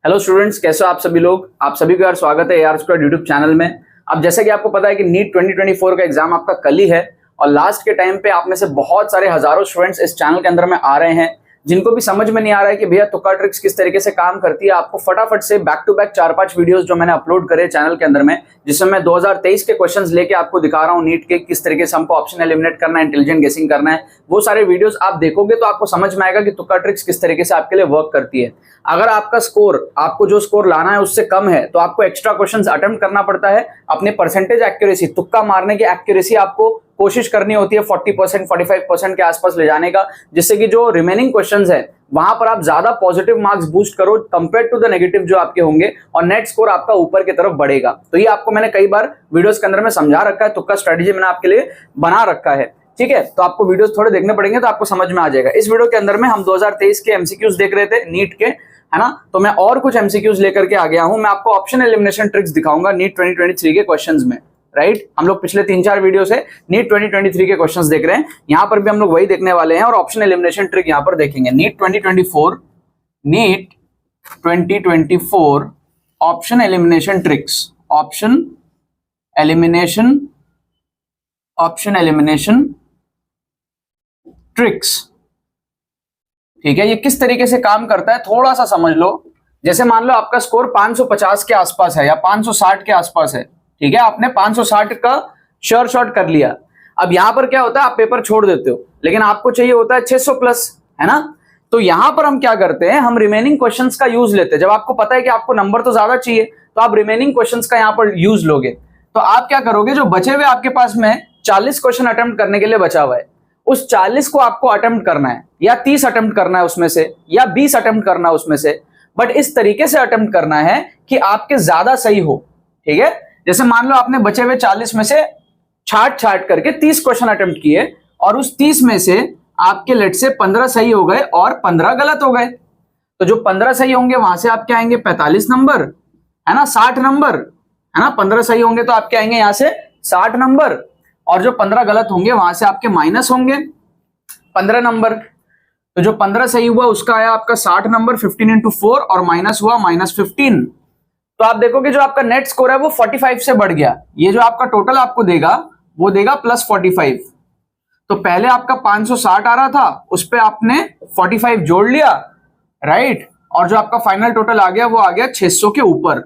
Hello students, कैसे हो आप सभी लोग। आप सभी को यार स्वागत है AR स्क्वायर यूट्यूब चैनल में। अब जैसा कि आपको पता है कि नीट 2024 का एग्जाम आपका कल ही है और लास्ट के टाइम पे आप में से बहुत सारे हजारों स्टूडेंट्स इस चैनल के अंदर में आ रहे हैं जिनको भी समझ में नहीं आ रहा है कि भैया तुक्का ट्रिक्स किस तरीके से काम करती है। आपको फटाफट से बैक टू बैक 4-5 वीडियोस जो मैंने अपलोड करे चैनल के अंदर में, जिसमें मैं 2023 के क्वेश्चंस लेके आपको दिखा रहा हूँ नीट के किस तरीके से हमको ऑप्शन एलिमिनेट करना है, इंटेलिजेंट गेसिंग करना है। वो सारे वीडियोस आप देखोगे तो आपको समझ में आएगा कि तुक्का ट्रिक्स किस तरीके से आपके लिए वर्क करती है। अगर आपका स्कोर, आपको जो स्कोर लाना है उससे कम है तो आपको एक्स्ट्रा क्वेश्चंस अटेम्प्ट करना पड़ता है। अपने परसेंटेज एक्यूरेसी, तुक्का मारने की एक्यूरेसी आपको कोशिश करनी होती है 40% 45% के आसपास ले जाने का, जिससे कि जो रिमेनिंग क्वेश्चंस है वहां पर आप ज्यादा पॉजिटिव मार्क्स बूस्ट करो कंपेयर टू द नेगेटिव जो आपके होंगे और नेट स्कोर आपका ऊपर की तरफ बढ़ेगा। तो ये आपको मैंने कई बार वीडियोस के अंदर में समझा रखा है, तुक्का स्ट्रेटेजी मैंने आपके लिए बना रखा है। ठीक है, तो आपको वीडियोस थोड़े देखने पड़ेंगे तो आपको समझ में आ जाएगा। इस वीडियो के अंदर में हम 2023 के एमसीक्यूज देख रहे थे नीट के, है ना। तो मैं और कुछ एमसीक्यूज लेकर के आ गया हूं। मैं आपको ऑप्शन एलिमिनेशन ट्रिक्स दिखाऊंगा नीट 2023 के क्वेश्चंस में। राइट, हम लोग पिछले 3-4 वीडियो से नीट 2023 के क्वेश्चंस देख रहे हैं, यहां पर भी हम लोग वही देखने वाले हैं और ऑप्शन एलिमिनेशन ट्रिक यहां पर देखेंगे। NEET 2024 option elimination tricks, option elimination tricks. ठीक है, ये किस तरीके से काम करता है थोड़ा सा समझ लो। जैसे मान लो आपका स्कोर 550 के आसपास है या 560 के आसपास है। ठीक है, आपने 560 का श्योर शॉट कर लिया। अब यहां पर क्या होता है, आप पेपर छोड़ देते हो लेकिन आपको चाहिए होता है 600 प्लस, है ना। तो यहां पर हम क्या करते हैं, हम रिमेनिंग क्वेश्चंस का यूज लेते हैं। जब आपको पता है कि आपको नंबर तो ज्यादा चाहिए तो आप रिमेनिंग क्वेश्चंस का यहां पर यूज लोगे। तो आप क्या करोगे, जो बचे हुए आपके पास में 40 क्वेश्चन अटेम्प्ट करने के लिए बचा हुआ है, उस 40 को आपको अटेम्प्ट करना है या 30 अटेम्प्ट करना है उसमें से या 20 अटेम्प्ट करना है उसमें से, बट इस तरीके से अटेम्प्ट करना है कि आपके ज्यादा सही हो। ठीक है, जैसे मान लो आपने बचे हुए 40 में से छाट करके 30 क्वेश्चन अटेम्प्ट किए और उस 30 में से आपके लेट से 15 सही हो गए और 15 गलत हो गए। तो जो 15 सही होंगे वहां से आपके आएंगे 45 नंबर, है ना, 60 नंबर, है ना। 15 सही होंगे तो आपके आएंगे यहां से 60 नंबर और जो 15 गलत होंगे वहां से आपके माइनस होंगे 15 नंबर। तो जो 15 सही हुआ उसका आया आपका 60 नंबर, 15 into 4 और माइनस हुआ -15। तो आप देखोगे जो आपका नेट स्कोर है वो 45 से बढ़ गया। ये जो आपका टोटल आपको देगा वो देगा +45। तो पहले आपका 560 आ रहा था, उस पे आपने 45 जोड़ लिया, राइट, और जो आपका फाइनल टोटल आ गया वो आ गया 600 के ऊपर।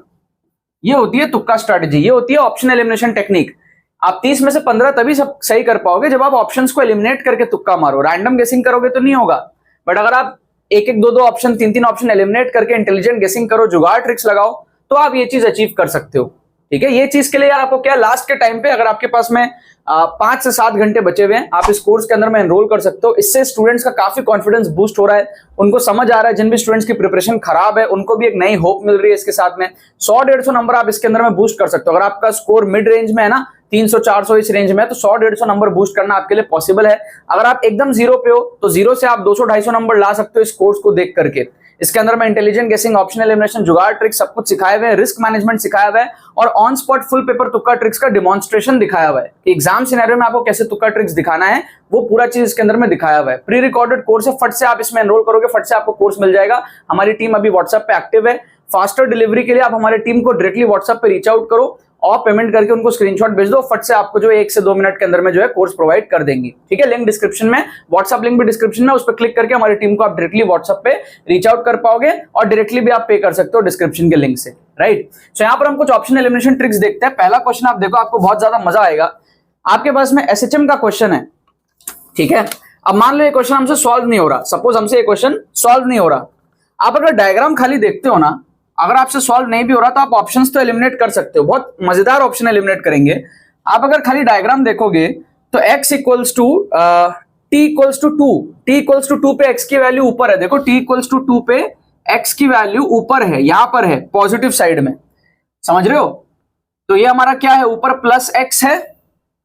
ये होती है तुक्का स्ट्रेटेजी, ये होती है ऑप्शन एलिमिनेशन टेक्निक। आप 30 में से 15 तभी सब सही कर पाओगे जब आप ऑप्शंस को एलिमिनेट करके तुक्का मारो। रैंडम गेसिंग करोगे तो नहीं होगा, बट अगर आप 1-1, 2-2 ऑप्शन, 3-3 ऑप्शन एलिमिनेट करके इंटेलिजेंट गेसिंग करो, जुगाड़ ट्रिक्स लगाओ, तो आप ये चीज अचीव कर सकते हो। ठीक है, ये चीज के लिए यार आपको क्या, लास्ट के टाइम पे अगर आपके पास में 5 से 7 घंटे बचे हुए हैं, आप इस कोर्स के अंदर में एनरोल कर सकते हो। इससे स्टूडेंट्स का काफी कॉन्फिडेंस बूस्ट हो रहा है, उनको समझ आ रहा है। जिन भी स्टूडेंट्स की प्रिपरेशन खराब है उनको भी एक नई होप मिल रही है। इसके साथ में 100-150 नंबर आप इसके अंदर में बूस्ट कर सकते हो। अगर आपका स्कोर मिड रेंज में है ना, 300-400 इस रेंज में है, तो 100-150 नंबर बूस्ट करना आपके लिए पॉसिबल है। अगर आप एकदम जीरो पे हो तो जीरो से आप 200-250 नंबर ला सकते हो इस कोर्स को देख करके। इसके अंदर में इंटेलिजेंट गेसिंग, ऑप्शन एलिमिनेशन, जुगाड़ ट्रिक्स सब कुछ सिखाए हुए हैं, रिस्क मैनेजमेंट सिखाया हुआ है और ऑन स्पॉट फुल पेपर तुक्का ट्रिक्स का डिमॉन्स्ट्रेशन दिखाया हुआ है कि एग्जाम सिनेरियो में आपको कैसे तुक्का ट्रिक्स दिखाना है, वो पूरा चीज इसके अंदर में दिखाया हुआ है। प्री रिकॉर्डेड कोर्स है, फट से आप इसमें एनरोल करोगे, फट से आपको कोर्स मिल जाएगा। हमारी टीम अभी व्हाट्सएप पे एक्टिव है। फास्टर डिलीवरी के लिए आप हमारी टीम को डायरेक्टली व्हाट्सएप पे रीच आउट करो और पेमेंट करके उनको स्क्रीनशॉट भेज दो, फट से आपको जो 1 से 2 मिनट के अंदर में जो है कोर्स प्रोवाइड कर देंगी। ठीक है, लिंक डिस्क्रिप्शन में, व्हाट्सएप लिंक भी डिस्क्रिप्शन में, उस पर क्लिक करके हमारी टीम को आप डायरेक्टली व्हाट्सएप पे रीच आउट कर पाओगे और डायरेक्टली भी आप पे कर सकते हो डिस्क्रिप्शन के लिंक से। राइट, तो यहाँ पर हम कुछ ऑप्शन एलिमिनेशन ट्रिक्स देखते हैं। पहला क्वेश्चन आप देखो, आपको बहुत ज्यादा मजा आएगा। आपके पास में एसएचएम का क्वेश्चन है। ठीक है, अब मान लो ये क्वेश्चन हमसे सॉल्व नहीं हो रहा, सपोज हमसे ये क्वेश्चन सॉल्व नहीं हो रहा। आप अगर डायग्राम खाली देखते हो ना, अगर आपसे सॉल्व नहीं भी हो रहा तो आप ऑप्शंस तो एलिमिनेट कर सकते हो। बहुत मजेदार ऑप्शन एलिमिनेट करेंगे। आप अगर खाली डायग्राम देखोगे तो x equals to t equals to 2, t equals to 2 पे x की वैल्यू ऊपर है। देखो t इक्वल्स टू 2 पे x की वैल्यू ऊपर है, यहां पर है पॉजिटिव साइड में, समझ रहे हो। तो ये हमारा क्या है, ऊपर +x है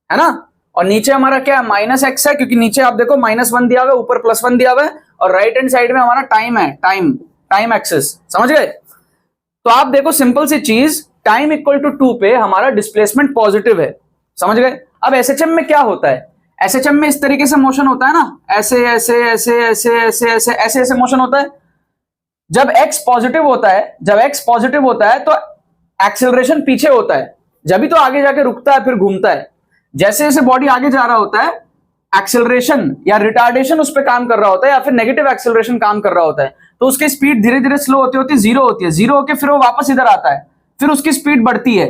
ना, और नीचे हमारा क्या है, -x है, क्योंकि नीचे आप देखो -1 दिया हुआ है, ऊपर +1 दिया हुआ है, और राइट हैंड साइड में हमारा टाइम है, टाइम एक्सिस, समझ गए। तो आप देखो सिंपल सी चीज, टाइम इक्वल टू 2 पे हमारा डिस्प्लेसमेंट पॉजिटिव है, समझ गए। अब एसएचएम में क्या होता है, एसएचएम में इस तरीके से मोशन होता है ना, ऐसे ऐसे ऐसे ऐसे ऐसे ऐसे ऐसे ऐसे मोशन होता है। जब x पॉजिटिव होता है तो एक्सेलरेशन पीछे होता है, जब भी तो आगे जाके रुकता है फिर घूमता है। जैसे जैसे बॉडी आगे जा रहा होता है एक्सेलरेशन या रिटार्डेशन उस पर काम कर रहा होता है या फिर नेगेटिव एक्सेलरेशन काम कर रहा होता है, तो उसकी स्पीड धीरे धीरे स्लो होती होती जीरो होती है, जीरो होके फिर वो वापस इधर आता है, फिर उसकी स्पीड बढ़ती है,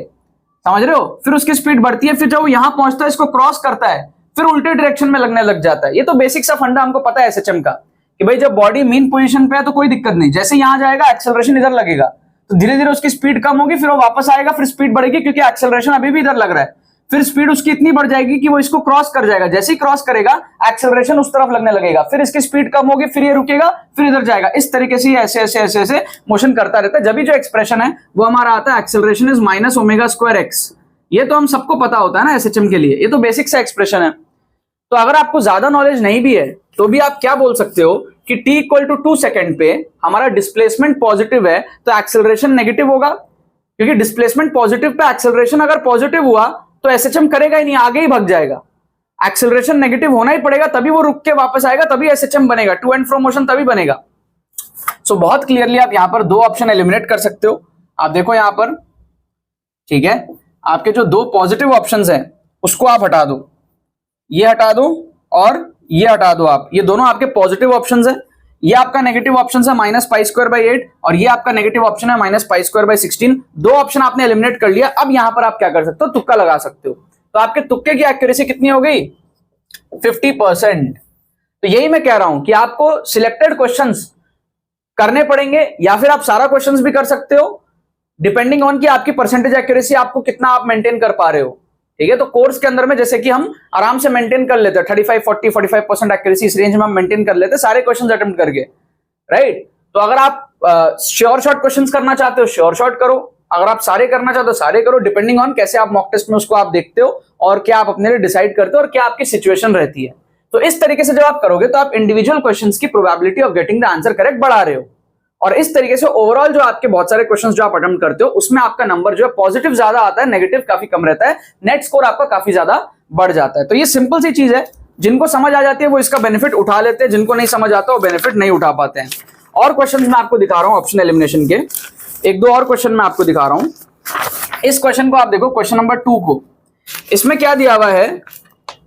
समझ रहे हो, फिर उसकी स्पीड बढ़ती है, फिर जब वो यहां पहुंचता है इसको क्रॉस करता है फिर उल्टे डायरेक्शन में लगने लग जाता है। ये तो बेसिक सा फंडा हमको पता है एसएचएम का कि भाई जब बॉडी मीन पोजीशन पे है तो कोई दिक्कत नहीं, जैसे यहां जाएगा एक्सेलरेशन इधर लगेगा तो धीरे धीरे उसकी स्पीड कम होगी, फिर वो वापस आएगा, फिर स्पीड बढ़ेगी क्योंकि एक्सेलरेशन अभी भी इधर लग रहा है, फिर स्पीड उसकी इतनी बढ़ जाएगी कि वो इसको क्रॉस कर जाएगा, जैसे ही क्रॉस करेगा एक्सेलरेशन उस तरफ लगने लगेगा, फिर इसकी स्पीड कम होगी, फिर ये रुकेगा, फिर इधर जाएगा। इस तरीके से ऐसे ऐसे ऐसे ऐसे मोशन करता रहता है। जब भी जो एक्सप्रेशन है वो हमारा आता है acceleration is minus omega square x. ये तो हम सबको पता होता है ना एसएचएम के लिए, ये तो बेसिक सा एक्सप्रेशन है। तो अगर आपको ज्यादा नॉलेज नहीं भी है तो भी आप क्या बोल सकते हो कि t इक्वल टू 2 सेकेंड पे हमारा डिस्प्लेसमेंट पॉजिटिव है तो एक्सेलरेशन नेगेटिव होगा, क्योंकि डिस्प्लेसमेंट पॉजिटिव पे एक्सेलरेशन अगर पॉजिटिव हुआ तो एसएचएम करेगा ही नहीं, आगे ही भाग जाएगा। एक्सेलरेशन नेगेटिव होना ही पड़ेगा तभी वो रुक के वापस आएगा, तभी एसएचएम बनेगा, टू एंड फ्रो मोशन तभी बनेगा। सो बहुत क्लियरली आप यहां पर दो ऑप्शन एलिमिनेट कर सकते हो। आप देखो यहां पर, ठीक है, आपके जो दो पॉजिटिव ऑप्शंस हैं उसको आप हटा दो, ये हटा दो और ये हटा दो आप, ये दोनों आपके पॉजिटिव ऑप्शंस है। ये आपका नेगेटिव ऑप्शन है माइनस पाई स्क्वायर बाई 8 और ये आपका नेगेटिव ऑप्शन है माइनस पाई स्क्वायर बाई 16। दो ऑप्शन आपने एलिमिनेट कर लिया। अब यहां पर आप क्या कर सकते हो, तुक्का लगा सकते हो। तो आपके तुक्के की एक्यूरेसी कितनी हो गई, 50%। तो यही मैं कह रहा हूं कि आपको सिलेक्टेड क्वेश्चंस करने पड़ेंगे या फिर आप सारा क्वेश्चंस भी कर सकते हो, डिपेंडिंग ऑन कि आपकी परसेंटेज एक्यूरेसी आपको कितना आप मेंटेन कर पा रहे हो। ठीक है, तो कोर्स के अंदर में जैसे कि हम आराम से मेंटेन कर लेते हैं 35, 40, 45% एक्यूरेसी, इस रेंज में हम मेंटेन कर लेते हैं सारे क्वेश्चंस अटेम्प्ट करके, राइट। तो अगर आप श्योर शॉर्ट क्वेश्चंस करना चाहते हो श्योर शॉर्ट करो, अगर आप सारे करना चाहते हो सारे करो, डिपेंडिंग ऑन कैसे आप मॉक टेस्ट में उसको आप देखते हो और क्या आप अपने लिए डिसाइड करते हो और क्या आपकी सिचुएशन रहती है। तो इस तरीके से जब आप करोगे तो आप इंडिविजुअल क्वेश्चंस की probability of getting the answer correct बढ़ा रहे हो, और इस तरीके से ओवरऑल जो आपके बहुत सारे क्वेश्चंस जो आप अटेम्प्ट करते हो उसमें आपका नंबर जो है पॉजिटिव ज्यादा आता है, नेगेटिव काफी कम रहता है, नेट स्कोर आपका काफी ज्यादा बढ़ जाता है। तो ये सिंपल सी चीज है, जिनको समझ आ जाती है वो इसका बेनिफिट उठा लेते हैं, जिनको नहीं समझ आता वो बेनिफिट नहीं उठा पाते हैं। और क्वेश्चन मैं आपको दिखा रहा हूं ऑप्शन एलिमिनेशन के, एक दो और क्वेश्चन मैं आपको दिखा रहा हूं। इस क्वेश्चन को आप देखो, क्वेश्चन नंबर 2 को, इसमें क्या दिया हुआ है,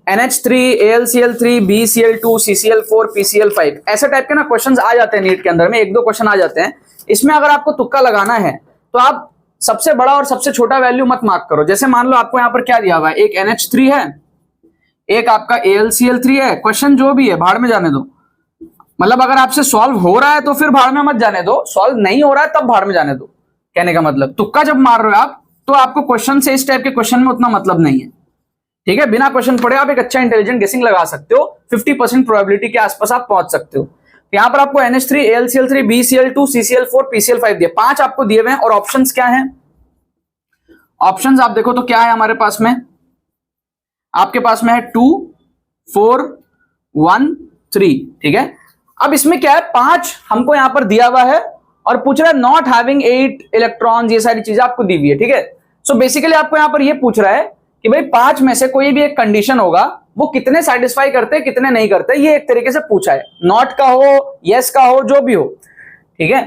NH3, AlCl3, BCl2, CCl4, PCl5, ऐसे टाइप के ना क्वेश्चंस आ जाते हैं नीट के अंदर में, एक दो क्वेश्चन आ जाते हैं। इसमें अगर आपको तुक्का लगाना है तो आप सबसे बड़ा और सबसे छोटा वैल्यू मत मार्क करो। जैसे मान लो आपको यहां पर क्या दिया हुआ है, एक NH3 है, एक आपका AlCl3 है, क्वेश्चन जो भी है भाड़ में जाने दो। मतलब अगर आपसे सॉल्व हो रहा है तो फिर भाड़ में मत जाने दो, सॉल्व नहीं हो रहा है तब भाड़ में जाने दो। कहने का मतलब तुक्का जब मार रहे हो आप तो आपको क्वेश्चन से, इस टाइप के क्वेश्चन में उतना मतलब नहीं है। ठीक है, बिना क्वेश्चन पढ़े आप एक अच्छा इंटेलिजेंट गेसिंग लगा सकते हो, 50% प्रोबेबिलिटी के आसपास आप पहुंच सकते हो। तो यहां पर आपको NH3, AlCl3, BCl2, CCl4, PCl5 दिए, 5 आपको दिए हुए हैं। और ऑप्शंस क्या हैं, ऑप्शंस आप देखो तो क्या है हमारे पास में, आपके पास में है 2, 4, 1, 3। ठीक है, अब इसमें क्या है, 5 हमको यहां पर दिया हुआ है और पूछ रहा है नॉट हैविंग 8 इलेक्ट्रॉन्स, ये सारी चीजें आपको दी हुई है। ठीक है, सो बेसिकली आपको यहां पर ये पूछ रहा है कि भाई 5 में से कोई भी एक कंडीशन होगा वो कितने सेटिस्फाई करते हैं कितने नहीं करते, ये एक तरीके से पूछा है, नॉट का हो यस का हो जो भी हो। ठीक है,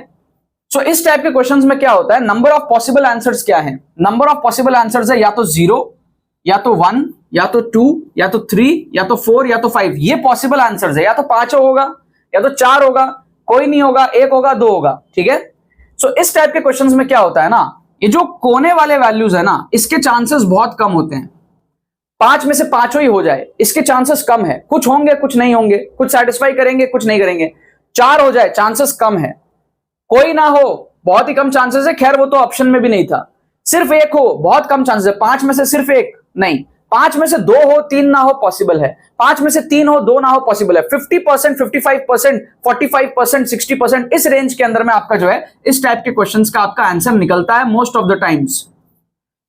सो इस टाइप के क्वेश्चंस में क्या होता है, नंबर ऑफ पॉसिबल आंसर्स क्या है, नंबर ऑफ पॉसिबल आंसर्स है या तो 0, या तो 1, या तो 2, या तो 3, या तो 4, या तो 5। ये पॉसिबल आंसर्स है, या तो 5 होगा या तो 4 होगा, कोई नहीं होगा, 1 होगा, 2 होगा। ठीक है, सो इस टाइप के क्वेश्चंस में क्या होता है ना, ये जो कोने वाले वैल्यूज है ना इसके चांसेस बहुत कम होते हैं। 5 में से 5 ही हो जाए इसके चांसेस कम है, कुछ होंगे कुछ नहीं होंगे, कुछ सेटिस्फाई करेंगे कुछ नहीं करेंगे। 4 हो जाए चांसेस कम है, कोई ना हो बहुत ही कम चांसेस है, खैर वो तो ऑप्शन में भी नहीं था। सिर्फ 1 हो बहुत कम चांसेस है, 5 में से सिर्फ 1 नहीं, 5 में से 2 हो 3 ना हो पॉसिबल है, 5 में से 3 हो 2 ना हो पॉसिबल है। 50%, 55%, 45%, 60%, इस रेंज के अंदर में आपका जो है इस टाइप के क्वेश्चंस का आपका आंसर निकलता है मोस्ट ऑफ द टाइम्स।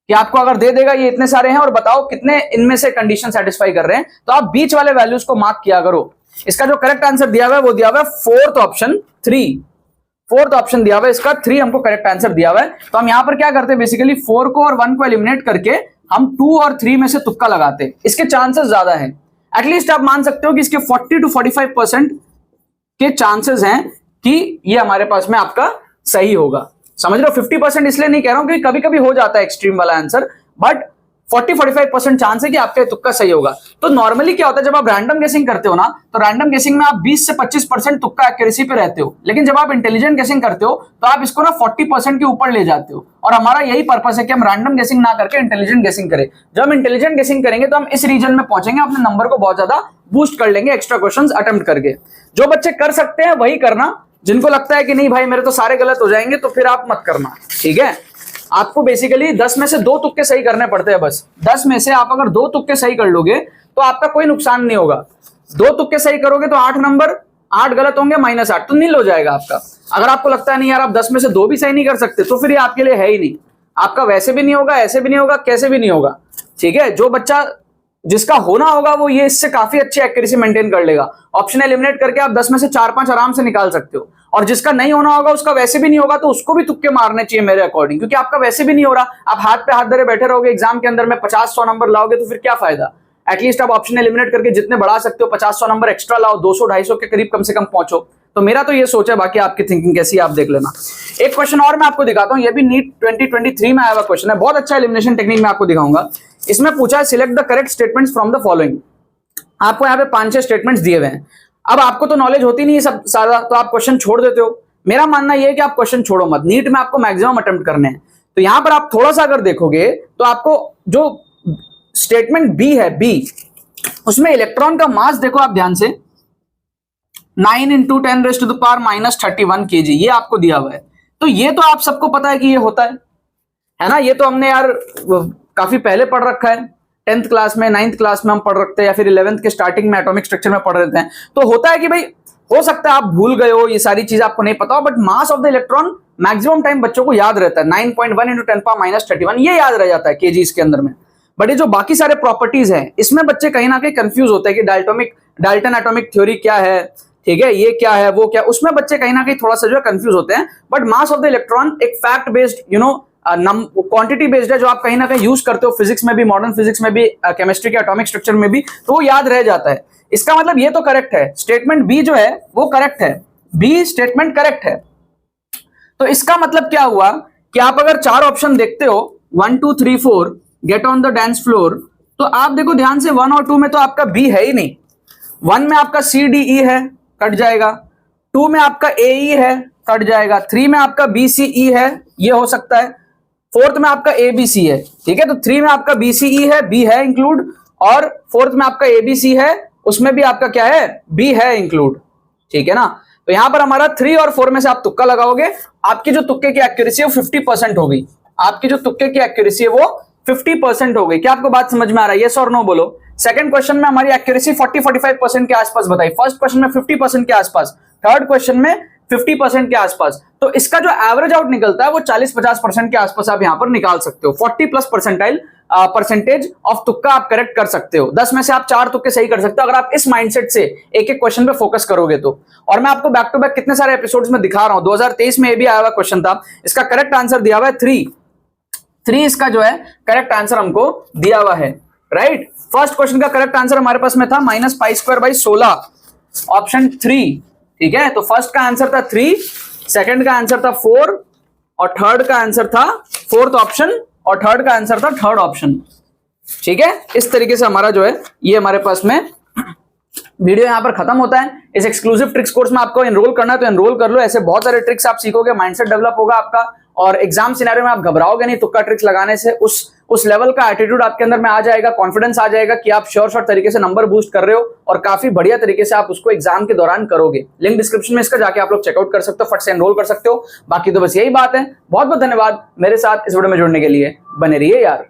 कि आपको अगर दे देगा ये इतने सारे हैं और बताओ कितने इनमें से कंडीशन सेटिस्फाई कर रहे हैं, तो आप बीच वाले वैल्यूज को मार्क किया करो। इसका जो करेक्ट आंसर दिया हुआ है वो दिया हुआ है 4th ऑप्शन 3, 4th ऑप्शन दिया हुआ है इसका, 3 हमको करेक्ट आंसर दिया हुआ है। तो हम यहां पर क्या करते हैं, बेसिकली 4 को और 1 को एलिमिनेट करके हम 2 और 3 में से तुक्का लगाते हैं। इसके चांसेस ज्यादा हैं, एटलीस्ट आप मान सकते हो कि इसके 40 to 45% के चांसेस हैं कि ये हमारे पास में आपका सही होगा। समझ रहे हो? 50% इसलिए नहीं कह रहा हूं कि कभी कभी हो जाता है एक्सट्रीम वाला आंसर, बट 40-45% चांस है कि आपका तुक्का सही होगा। तो नॉर्मली क्या होता है, जब आप रैंडम गेसिंग करते हो ना, तो रैंडम गेसिंग में आप 20 से 25% तुक्का एक्यूरेसी पे रहते हो, लेकिन जब आप इंटेलिजेंट गेसिंग करते हो तो आप इसको ना 40% के ऊपर ले जाते हो। और हमारा यही पर्पस है कि हम रैंडम गेसिंग ना करके इंटेलिजेंट गेसिंग करें। जब हम इंटेलिजेंट गेसिंग करेंगे तो हम इस रीजन में पहुंचेंगे, अपने नंबर को बहुत ज्यादा बूस्ट कर लेंगे एक्स्ट्रा क्वेश्चंस अटेम्प्ट करके। जो बच्चे कर सकते हैं वही करना, जिनको लगता है कि नहीं भाई मेरे तो सारे गलत हो जाएंगे, तो फिर आप मत करना, ठीक है। आपको बेसिकली 10 में से 2 तुक्के सही करने पड़ते हैं बस। 10 में से आप अगर 2 तुक्के सही कर लोगे तो आपका कोई नुकसान नहीं होगा। 2 तुक्के सही करोगे तो 8 नंबर, 8 गलत होंगे -8, तो नील हो जाएगा आपका। अगर आपको लगता है नहीं यार आप 10 में से 2 भी सही नहीं कर सकते, तो फिर ये आपके लिए है ही नहीं। आपका वैसे भी नहीं होगा, ऐसे भी नहीं होगा, कैसे भी नहीं होगा, ठीक है। जो बच्चा जिसका होना होगा वो ये इससे काफी अच्छी एक्यूरेसी मेंटेन कर लेगा। ऑप्शन एलिमिनेट करके आप 10 में से 4-5 आराम से निकाल सकते हो। और जिसका नहीं होना होगा, उसका वैसे भी नहीं होगा, तो उसको भी तुक्के मारने चाहिए मेरे अकॉर्डिंग, क्योंकि आपका वैसे भी नहीं हो रहा। आप हाथ पे हाथ धरे बैठे रहोगे, एग्जाम के अंदर में 50-100 नंबर लाओगे तो फिर क्या फायदा। एटलीस्ट आप ऑप्शन एलिमिनेट करके जितने बढ़ा सकते हो 50-100 नंबर एक्स्ट्रा लाओ, 200-250 के करीब कम से कम पहुंचो। तो मेरा तो ये सोच है, बाकी आपकी थिंकिंग कैसी है आप देख लेना। एक क्वेश्चन और मैं आपको दिखाता हूं, ये भी नीट 2023 में आया हुआ क्वेश्चन है, बहुत अच्छा एलिमिनेशन टेक्निक मैं आपको दिखाऊंगा। इसमें पूछा है select the correct statements from the following. आपको यहाँ पे 5-6 स्टेटमेंट्स दिए हुए हैं। अब आपको तो नॉलेज होती नहीं है सब सारा, तो आप क्वेश्चन छोड़ देते हो। मेरा मानना यह है कि आप क्वेश्चन छोड़ो मत, नीट में आपको मैक्सिमम अटेम्प्ट करने हैं। तो यहां पर आप थोड़ा सा अगर देखोगे तो आपको जो स्टेटमेंट बी है, बी उसमें इलेक्ट्रॉन का मास देखो आप ध्यान से, 9 × 10⁻³ -31 kg, ये आपको दिया हुआ है। तो ये तो आप सबको पता है कि ये होता है ना। ये तो हमने यार काफी पहले पढ़ रखा है, 10th क्लास में, 9th क्लास में हम पढ़ रखते हैं, या फिर 11th के स्टार्टिंग में एटॉमिक स्ट्रक्चर में पढ़ रहे हैं। तो होता है कि भाई हो सकता है आप भूल गए हो, ये सारी चीज आपको नहीं पता हो, but mass of the electron maximum time बच्चों को याद रहता है, 9.1 × 10⁻³ ये याद रह जाता है केजीज के अंदर में। बट ये जो बाकी सारे प्रॉपर्टीज हैं, इसमें बच्चे कहीं ना कहीं कंफ्यूज होते हैं कि डाल्टन एटॉमिक थ्योरी क्या है, ठीक है, ये क्या है, वो क्या, उसमें बच्चे कहीं ना कहीं थोड़ा सा जो है कंफ्यूज होते हैं। But mass of the electron एक फैक्ट बेस्ड क्वांटिटी बेस्ड है, जो आप कहीं ना कहीं यूज करते हो फिजिक्स में भी, मॉडर्न फिजिक्स में भी, केमिस्ट्री के एटॉमिक स्ट्रक्चर में भी, तो वो याद रह जाता है। इसका मतलब ये तो करेक्ट है, स्टेटमेंट बी जो है वो करेक्ट है, बी स्टेटमेंट करेक्ट है। तो इसका मतलब क्या हुआ कि आप अगर 4 ऑप्शन देखते हो, 1 2 3 4 get on the dance floor, तो आप देखो ध्यान से 1 और 2 में तो आपका बी है ही नहीं। 1 में आपका CDE है, कट जाएगा। 2 में आपका AE है, कट जाएगा। 3 में आपका BCE है, ये हो सकता है। 4th में आपका ABC है, ठीक है। तो 3 में आपका BCE है, B है इंक्लूड, और 4th में आपका ABC है, उसमें भी आपका क्या है, B है इंक्लूड, ठीक है ना। तो यहां पर हमारा 3 और 4 में से आप तुक्का लगाओगे, आपकी जो तुक्के की एक्यूरेसी है वो 50% हो गई। आपकी जो तुक्के की एक्यूरेसी है वो 50% हो गई। क्या आपको बात समझ में आ रहा है? यस और नो बोलो। सेकंड क्वेश्चन में हमारी एक्यूरेसी 40-45% के आसपास बताई, फर्स्ट क्वेश्चन में 50% के आसपास, थर्ड क्वेश्चन में 50% के आसपास। तो इसका जो एवरेज आउट निकलता है वो 40-50% के आसपास आप यहां पर निकाल सकते हो। 40+ परसेंटेज ऑफ तुक्का आप करेक्ट कर सकते हो। 10 में से आप 4 तुक्के सही कर सकते हो अगर आप इस माइंडसेट से एक एक क्वेश्चन पे फोकस करोगे तो। और मैं आपको बैक टू बैक कितने सारे एपिसोड्स में दिखा रहा हूं। 2023 में ये भी आया हुआ क्वेश्चन था, इसका करेक्ट आंसर दिया हुआ है 3 इसका जो है करेक्ट आंसर हमको दिया हुआ है, राइट। फर्स्ट क्वेश्चन का करेक्ट आंसर हमारे पास में था -π²/16, ऑप्शन 3, ठीक है। तो फर्स्ट का आंसर था 3, सेकंड का आंसर था 4, और थर्ड का आंसर था 4th ऑप्शन, और थर्ड का आंसर था 3rd ऑप्शन, ठीक है। इस तरीके से हमारा जो है ये हमारे पास में वीडियो यहां पर खत्म होता है। इस एक्सक्लूसिव ट्रिक्स कोर्स में आपको एनरोल करना है तो एनरोल कर लो। ऐसे बहुत सारे ट्रिक्स आप सीखोगे, माइंडसेट डेवलप होगा आपका, और एग्जाम सिनेरियो में आप घबराओगे नहीं तुक्का ट्रिक्स लगाने से। उस लेवल का एटीट्यूड आपके अंदर में आ जाएगा, कॉन्फिडेंस आ जाएगा कि आप श्योर तरीके से नंबर बूस्ट कर रहे हो, और काफी बढ़िया तरीके से आप उसको एग्जाम के दौरान करोगे। लिंक डिस्क्रिप्शन में इसका जाके आप लोग चेकआउट कर सकते हो, फट से एनरोल कर सकते हो। बाकी तो बस यही बात है। बहुत बहुत धन्यवाद मेरे साथ इस वीडियो में जुड़ने के लिए, बने रहिए यार।